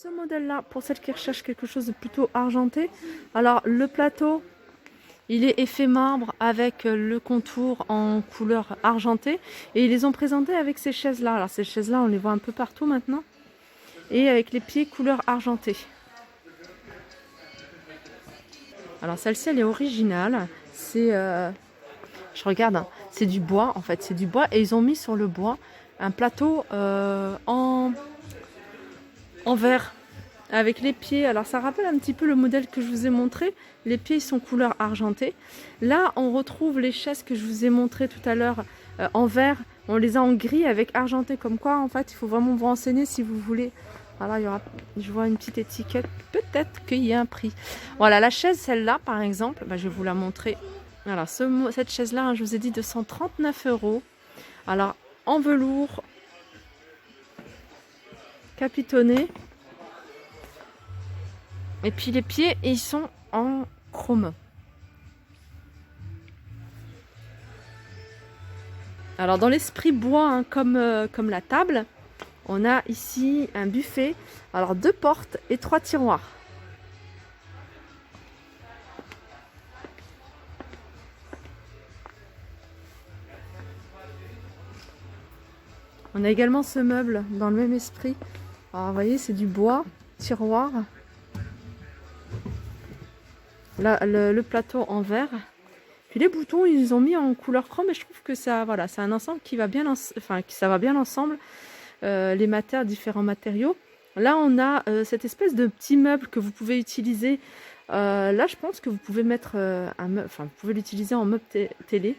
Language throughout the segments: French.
Ce modèle-là, pour celles qui recherchent quelque chose de plutôt argenté, alors le plateau, il est effet marbre avec le contour en couleur argentée et ils les ont présentés avec ces chaises-là. Alors ces chaises-là, on les voit un peu partout maintenant et avec les pieds couleur argentée. Alors celle-ci, elle est originale. C'est, je regarde, hein, c'est du bois en fait, c'est du bois et ils ont mis sur le bois un plateau en verre avec les pieds. Alors ça rappelle un petit peu le modèle que je vous ai montré. Les pieds sont couleur argentée. Là on retrouve les chaises que je vous ai montré tout à l'heure en vert. On les a en gris avec argenté. Comme quoi en fait il faut vraiment vous renseigner si vous voulez. Voilà, il y aura, je vois une petite étiquette. Peut-être qu'il y a un prix. Voilà, la chaise, celle-là par exemple, je vais vous la montrer. Alors cette chaise-là, hein, je vous ai dit 239 €. Alors en velours capitonné. Et puis les pieds, ils sont en chrome. Alors dans l'esprit bois, hein, comme la table, on a ici un buffet. Alors 2 portes et 3 tiroirs. On a également ce meuble dans le même esprit. Alors vous voyez, c'est du bois, tiroir. Là, le plateau en verre. Puis les boutons, ils ont mis en couleur chrome et je trouve que ça, voilà, c'est un ensemble qui va bien, ça va bien ensemble. Les différents matériaux. Là, on a cette espèce de petit meuble que vous pouvez utiliser. Là, je pense que vous pouvez mettre vous pouvez l'utiliser en meuble télé.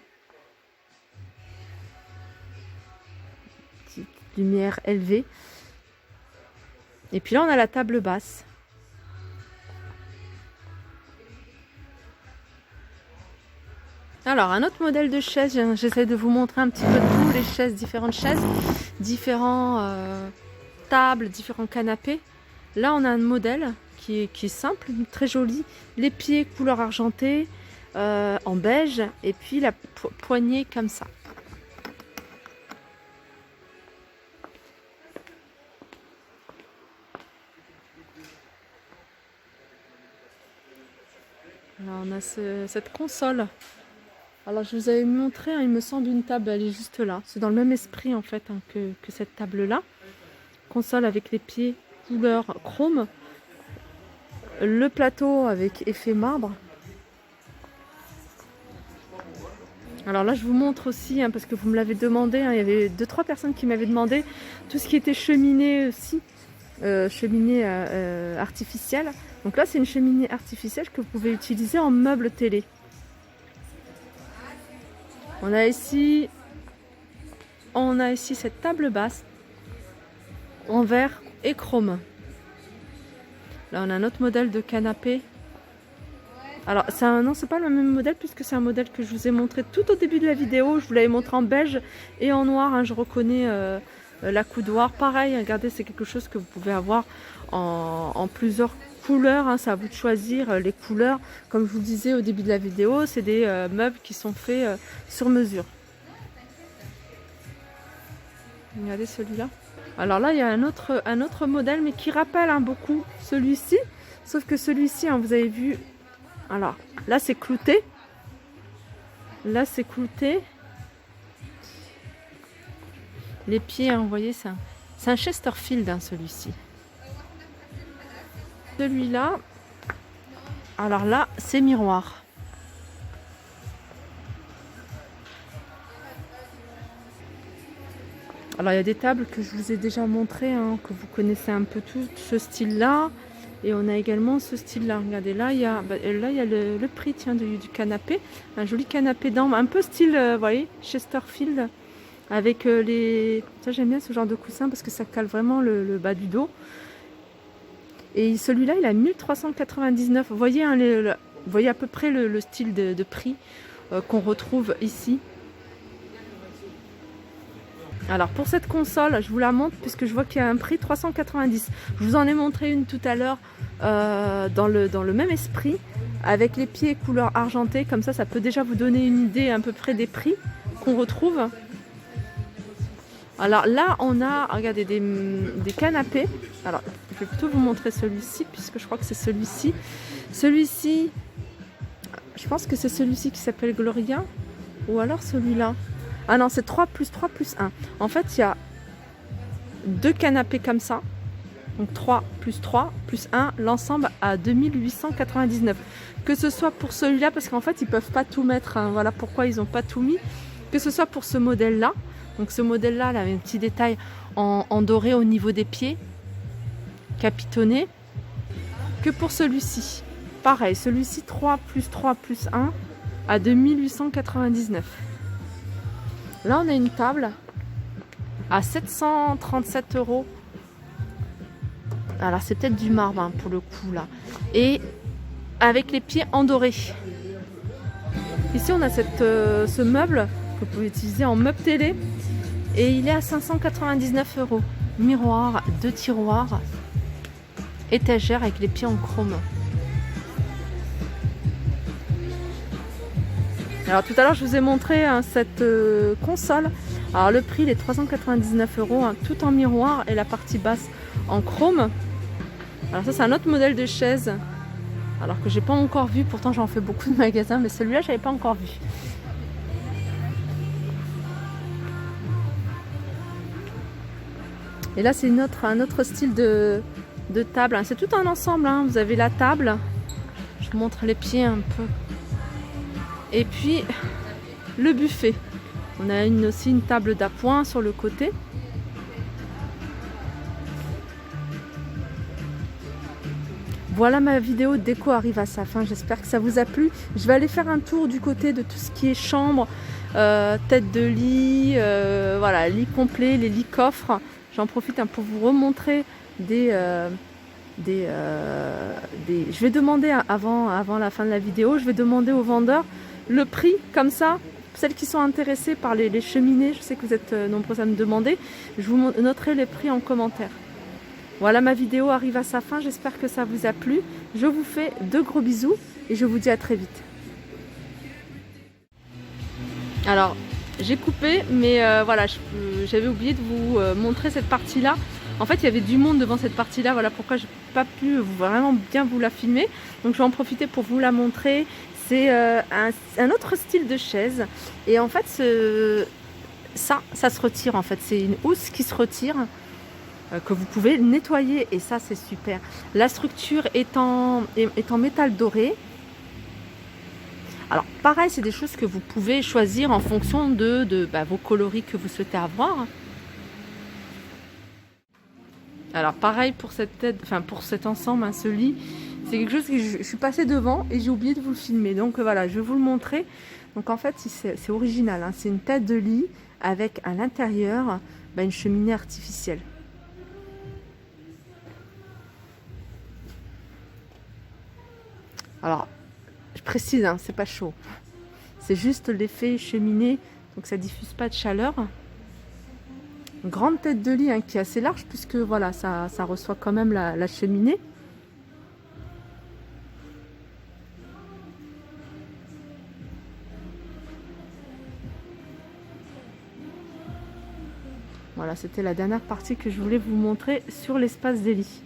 Petite lumière élevée. Et puis là, on a la table basse. Alors, un autre modèle de chaise, j'essaie de vous montrer un petit peu tout, les chaises, différentes chaises, différents tables, différents canapés. Là, on a un modèle qui est simple, très joli. Les pieds couleur argentée, en beige, et puis la poignée comme ça. Alors, on a cette console. Alors je vous avais montré, hein, il me semble, une table, elle est juste là. C'est dans le même esprit en fait, hein, que cette table-là. Console avec les pieds couleur chrome. Le plateau avec effet marbre. Alors là je vous montre aussi, hein, parce que vous me l'avez demandé, hein, il y avait 2-3 personnes qui m'avaient demandé tout ce qui était cheminée aussi. Cheminée artificielle. Donc là c'est une cheminée artificielle que vous pouvez utiliser en meuble télé. On a ici cette table basse en verre et chrome. Là, on a un autre modèle de canapé. Alors, non, c'est pas le même modèle puisque c'est un modèle que je vous ai montré tout au début de la vidéo. Je vous l'avais montré en beige et en noir. Hein, je reconnais la coudoir. Pareil, regardez, c'est quelque chose que vous pouvez avoir en plusieurs couleurs, hein, c'est à vous de choisir les couleurs. Comme je vous le disais au début de la vidéo, c'est des meubles qui sont faits sur mesure. Regardez celui-là. Alors là, il y a un autre modèle, mais qui rappelle beaucoup celui-ci. Sauf que celui-ci, hein, vous avez vu, alors là c'est clouté. Là c'est clouté. Les pieds, hein, vous voyez, c'est un Chesterfield, hein, celui-ci. Celui-là, alors là, c'est miroir. Alors il y a des tables que je vous ai déjà montrées, hein, que vous connaissez un peu tout, ce style-là. Et on a également ce style-là. Regardez, là il y a, le prix, tiens, du canapé. Un joli canapé d'ambre, un peu style, vous voyez, Chesterfield. Avec les... Ça j'aime bien ce genre de coussin parce que ça cale vraiment le bas du dos. Et celui-là, il a 1399. Vous voyez, hein, vous voyez à peu près le style de prix qu'on retrouve ici. Alors pour cette console, je vous la montre puisque je vois qu'il y a un prix 390. Je vous en ai montré une tout à l'heure dans le même esprit, avec les pieds couleur argentée. Comme ça peut déjà vous donner une idée à peu près des prix qu'on retrouve. Alors là, on a, regardez, des canapés. Alors, je vais plutôt vous montrer celui-ci, puisque je crois que c'est celui-ci. Celui-ci, je pense que c'est celui-ci qui s'appelle Gloria. Ou alors celui-là. Ah non, c'est 3 plus 3 plus 1. En fait, il y a 2 canapés comme ça. Donc 3 plus 3 plus 1, l'ensemble à 2899. Que ce soit pour celui-là, parce qu'en fait, ils ne peuvent pas tout mettre. Hein. Voilà pourquoi ils n'ont pas tout mis. Que ce soit pour ce modèle-là. Donc ce modèle-là, il avait un petit détail en doré au niveau des pieds. Capitonné. Que pour celui-ci. Pareil, celui-ci 3 plus 3 plus 1 à 2899. Là, on a une table à 737 €. Alors, c'est peut-être du marbre hein, pour le coup là. Et avec les pieds en doré. Ici, on a ce meuble que vous pouvez utiliser en meuble télé. Et il est à 599 €. Miroir, 2 tiroirs, étagère avec les pieds en chrome. Alors tout à l'heure je vous ai montré hein, cette console. Alors le prix il est 399 €, hein, tout en miroir et la partie basse en chrome. Alors ça c'est un autre modèle de chaise. Alors que j'ai pas encore vu, pourtant j'en fais beaucoup de magasins, mais celui-là j'avais pas encore vu. Et là c'est un autre style de table. C'est tout un ensemble. Hein. Vous avez la table. Je vous montre les pieds un peu. Et puis le buffet. On a aussi une table d'appoint sur le côté. Voilà, ma vidéo déco arrive à sa fin. J'espère que ça vous a plu. Je vais aller faire un tour du côté de tout ce qui est chambre, tête de lit, voilà, lit complet, les lits coffres. J'en profite hein, pour vous remontrer je vais demander avant la fin de la vidéo, je vais demander aux vendeurs le prix, comme ça, celles qui sont intéressées par les cheminées, je sais que vous êtes nombreux à me demander, je vous noterai les prix en commentaire. Voilà, ma vidéo arrive à sa fin, j'espère que ça vous a plu. Je vous fais de gros bisous et je vous dis à très vite. Alors, j'ai coupé, mais voilà, j'avais oublié de vous montrer cette partie-là. En fait, il y avait du monde devant cette partie-là, voilà pourquoi je n'ai pas pu vraiment bien vous la filmer. Donc, je vais en profiter pour vous la montrer. C'est un autre style de chaise. Et en fait, ça se retire en fait. C'est une housse qui se retire, que vous pouvez nettoyer. Et ça, c'est super. La structure est en métal doré. Alors, pareil, c'est des choses que vous pouvez choisir en fonction de vos coloris que vous souhaitez avoir. Alors, pareil pour cette tête, enfin pour cet ensemble, hein, ce lit, c'est quelque chose que je suis passée devant et j'ai oublié de vous le filmer. Donc voilà, je vais vous le montrer. Donc en fait, c'est original. Hein, c'est une tête de lit avec à l'intérieur une cheminée artificielle. Alors, je précise, hein, c'est pas chaud. C'est juste l'effet cheminée, donc ça diffuse pas de chaleur. Une grande tête de lit hein, qui est assez large puisque voilà, ça reçoit quand même la cheminée. Voilà, c'était la dernière partie que je voulais vous montrer sur l'espace des lits.